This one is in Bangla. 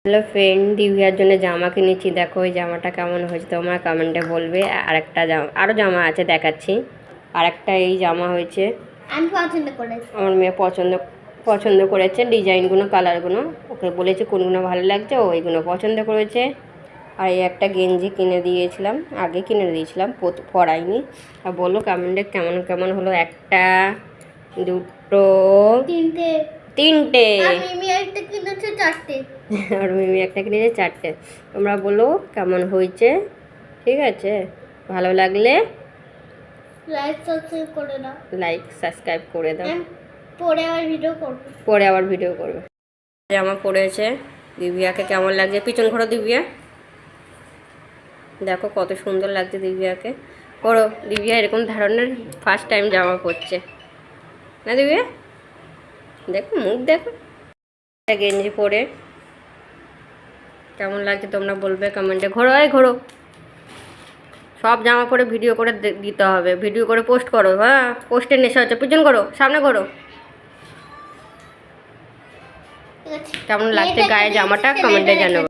হ্যালো ফ্রেন্ড, দিব্যার জন্য জামা কিনেছি। দেখো এই জামাটা কেমন হয়েছে তোমরা কমেন্টে বলবে। আর একটা জামা, আরও জামা আছে দেখাচ্ছি। আর একটা এই জামা হয়েছে, আমি পছন্দ করেছি। আমার মেয়ে পছন্দ করেছে ডিজাইনগুলো, কালারগুলো। ওকে বলেছে কোনগুলো ভালো লাগছে, ও এইগুলো পছন্দ করেছে। আর এই একটা গেঞ্জি কিনে দিয়েছিলাম, আগে কিনে দিয়েছিলাম, পরাইনি। আর বলো কমেন্টে কেমন কেমন হলো। একটা, দুটো, তিনটে আর মিমি একটা কিনেছে চারটে। আর মিমি একটা কিনেছে চারটে। তোমরা বলো কেমন হয়েছে। ঠিক আছে, ভালো লাগলে লাইক সাবস্ক্রাইব করে দাও। পরে আবার ভিডিও করবে। জামা পরেছে দিব্যাকে, কেমন লাগছে? পিছন ঘোরো দিব্যা, দেখো কত সুন্দর লাগছে দিব্যাকে। করো, দিব্যা এরকম ধরনের ফার্স্ট টাইম জামা পরছে না দিব্যা? দেখো মুখ দেখো। গেঞ্জি পরে কেমন লাগছে তোমরা বলবে কমেন্টে। ঘোরো, ঘোরো। সব জামা পরে ভিডিও করে দিতে হবে, ভিডিও করে পোস্ট করো। হ্যাঁ, পোস্টের নেশা হচ্ছে। পিছন করো, সামনে করো। কেমন লাগছে গায়ে জামাটা কমেন্টে জানাবো।